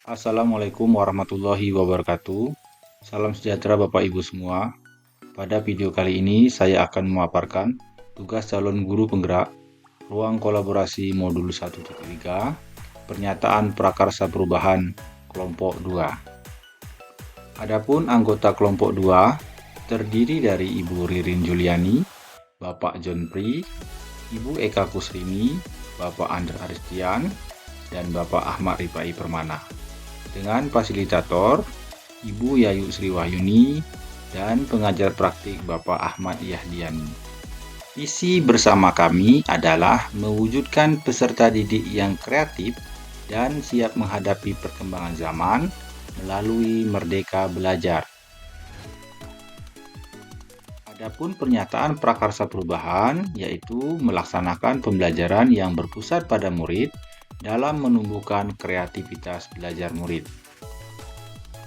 Assalamualaikum warahmatullahi wabarakatuh. Salam sejahtera Bapak Ibu semua. Pada video kali ini saya akan memaparkan tugas calon guru penggerak ruang kolaborasi modul 1.3 pernyataan prakarsa perubahan kelompok 2. Adapun anggota kelompok 2 terdiri dari Ibu Ririn Juliani, Bapak John Pri, Ibu Eka Kusrini, Bapak Andra Aristian, dan Bapak Ahmad Rifai Permana. Dengan fasilitator Ibu Yayu Sriwahyuni dan pengajar praktik Bapak Ahmad Yahdiani. Visi bersama kami adalah mewujudkan peserta didik yang kreatif dan siap menghadapi perkembangan zaman melalui Merdeka Belajar. Adapun pernyataan prakarsa perubahan yaitu melaksanakan pembelajaran yang berpusat pada murid dalam menumbuhkan kreativitas belajar murid.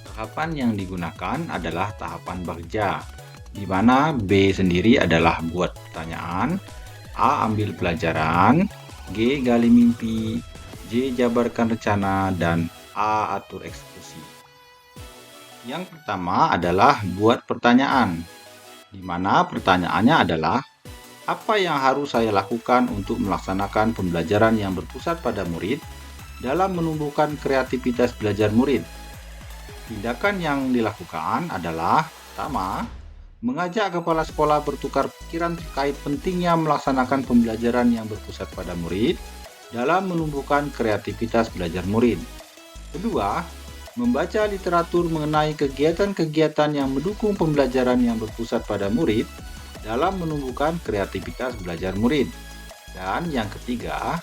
Tahapan yang digunakan adalah tahapan bagja, di mana B sendiri adalah buat pertanyaan, A ambil pelajaran, G gali mimpi, J jabarkan rencana, dan A atur eksekusi. Yang pertama adalah buat pertanyaan, di mana pertanyaannya adalah apa yang harus saya lakukan untuk melaksanakan pembelajaran yang berpusat pada murid dalam menumbuhkan kreativitas belajar murid? Tindakan yang dilakukan adalah pertama, mengajak kepala sekolah bertukar pikiran terkait pentingnya melaksanakan pembelajaran yang berpusat pada murid dalam menumbuhkan kreativitas belajar murid. Kedua, membaca literatur mengenai kegiatan-kegiatan yang mendukung pembelajaran yang berpusat pada murid dalam menumbuhkan kreativitas belajar murid. Dan yang ketiga,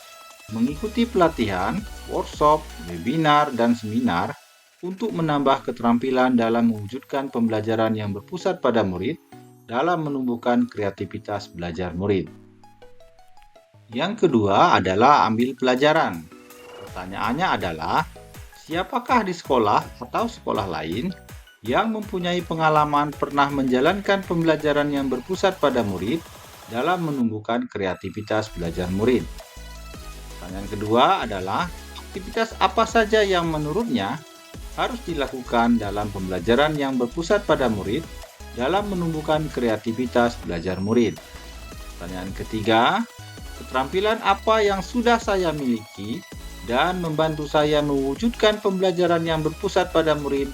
mengikuti pelatihan, workshop, webinar, dan seminar untuk menambah keterampilan dalam mewujudkan pembelajaran yang berpusat pada murid dalam menumbuhkan kreativitas belajar murid. Yang kedua adalah ambil pelajaran. Pertanyaannya adalah, siapakah di sekolah atau sekolah lain yang mempunyai pengalaman pernah menjalankan pembelajaran yang berpusat pada murid dalam menumbuhkan kreativitas belajar murid? Pertanyaan kedua adalah, aktivitas apa saja yang menurutnya harus dilakukan dalam pembelajaran yang berpusat pada murid dalam menumbuhkan kreativitas belajar murid? Pertanyaan ketiga, keterampilan apa yang sudah saya miliki dan membantu saya mewujudkan pembelajaran yang berpusat pada murid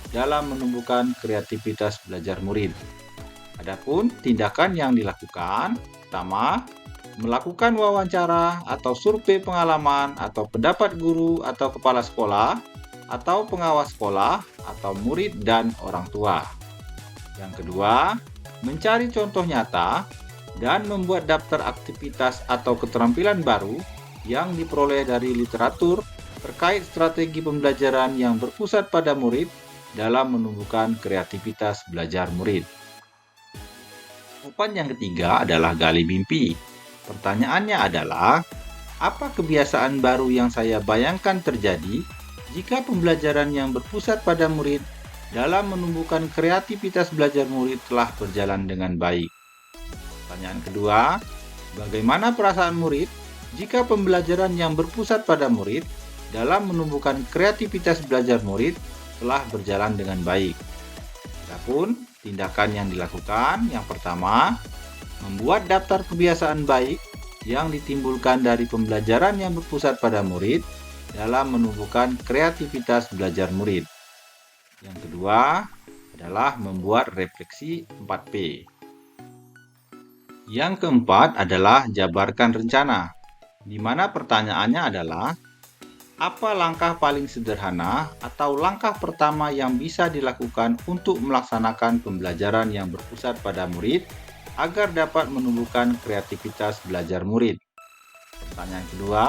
dalam menumbuhkan kreativitas belajar murid? Adapun tindakan yang dilakukan, pertama, melakukan wawancara atau survei pengalaman atau pendapat guru atau kepala sekolah atau pengawas sekolah atau murid dan orang tua. Yang kedua, mencari contoh nyata dan membuat daftar aktivitas atau keterampilan baru yang diperoleh dari literatur terkait strategi pembelajaran yang berpusat pada murid dalam menumbuhkan kreativitas belajar murid. Tahapan yang ketiga adalah gali mimpi. Pertanyaannya adalah, apa kebiasaan baru yang saya bayangkan terjadi jika pembelajaran yang berpusat pada murid dalam menumbuhkan kreativitas belajar murid telah berjalan dengan baik? Pertanyaan kedua, bagaimana perasaan murid jika pembelajaran yang berpusat pada murid dalam menumbuhkan kreativitas belajar murid telah berjalan dengan baik? Adapun tindakan yang dilakukan, yang pertama, membuat daftar kebiasaan baik yang ditimbulkan dari pembelajaran yang berpusat pada murid dalam menumbuhkan kreativitas belajar murid. Yang kedua adalah membuat refleksi 4P. Yang keempat adalah jabarkan rencana, di mana pertanyaannya adalah, apa langkah paling sederhana atau langkah pertama yang bisa dilakukan untuk melaksanakan pembelajaran yang berpusat pada murid agar dapat menumbuhkan kreativitas belajar murid? Pertanyaan kedua,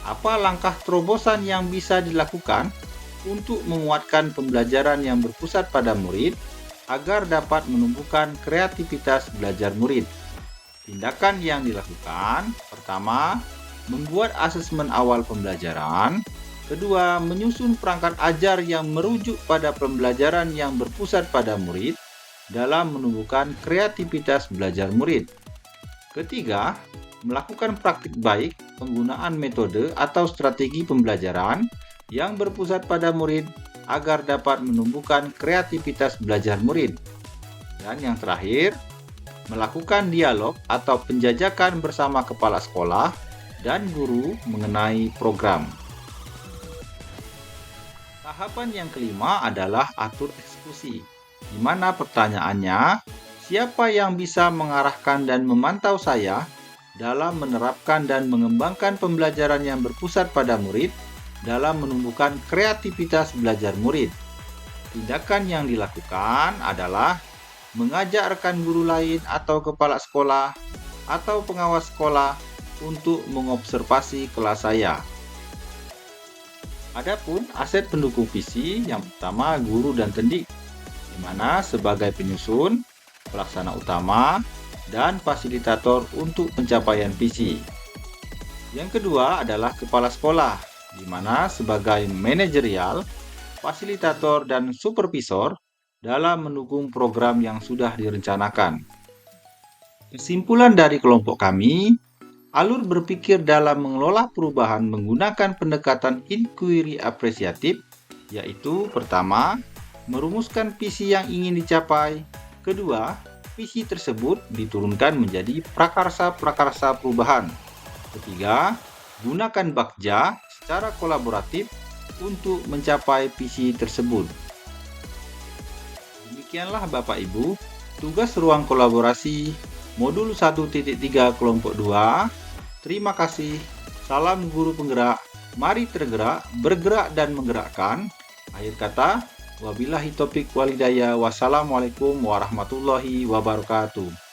apa langkah terobosan yang bisa dilakukan untuk menguatkan pembelajaran yang berpusat pada murid agar dapat menumbuhkan kreativitas belajar murid? Tindakan yang dilakukan, pertama, membuat asesmen awal pembelajaran. Kedua, menyusun perangkat ajar yang merujuk pada pembelajaran yang berpusat pada murid dalam menumbuhkan kreativitas belajar murid. Ketiga, melakukan praktik baik penggunaan metode atau strategi pembelajaran yang berpusat pada murid agar dapat menumbuhkan kreativitas belajar murid. Dan yang terakhir, melakukan dialog atau penjajakan bersama kepala sekolah dan guru mengenai program. Tahapan yang kelima adalah atur eksekusi, di mana pertanyaannya, siapa yang bisa mengarahkan dan memantau saya dalam menerapkan dan mengembangkan pembelajaran yang berpusat pada murid dalam menumbuhkan kreativitas belajar murid? Tindakan yang dilakukan adalah mengajak rekan guru lain atau kepala sekolah atau pengawas sekolah untuk mengobservasi kelas saya. Adapun aset pendukung visi yang pertama guru dan tendik, di mana sebagai penyusun, pelaksana utama, dan fasilitator untuk pencapaian visi. Yang kedua adalah kepala sekolah, di mana sebagai manajerial, fasilitator, dan supervisor dalam mendukung program yang sudah direncanakan. Kesimpulan dari kelompok kami, alur berpikir dalam mengelola perubahan menggunakan pendekatan inquiry apresiatif, yaitu pertama, merumuskan visi yang ingin dicapai. Kedua, visi tersebut diturunkan menjadi prakarsa-prakarsa perubahan. Ketiga, gunakan bakja secara kolaboratif untuk mencapai visi tersebut. Demikianlah Bapak Ibu, tugas ruang kolaborasi modul 1.3 kelompok 2. Terima kasih. Salam guru penggerak. Mari tergerak, bergerak dan menggerakkan. Akhir kata, wabillahi taufiq walhidayah. Wassalamualaikum warahmatullahi wabarakatuh.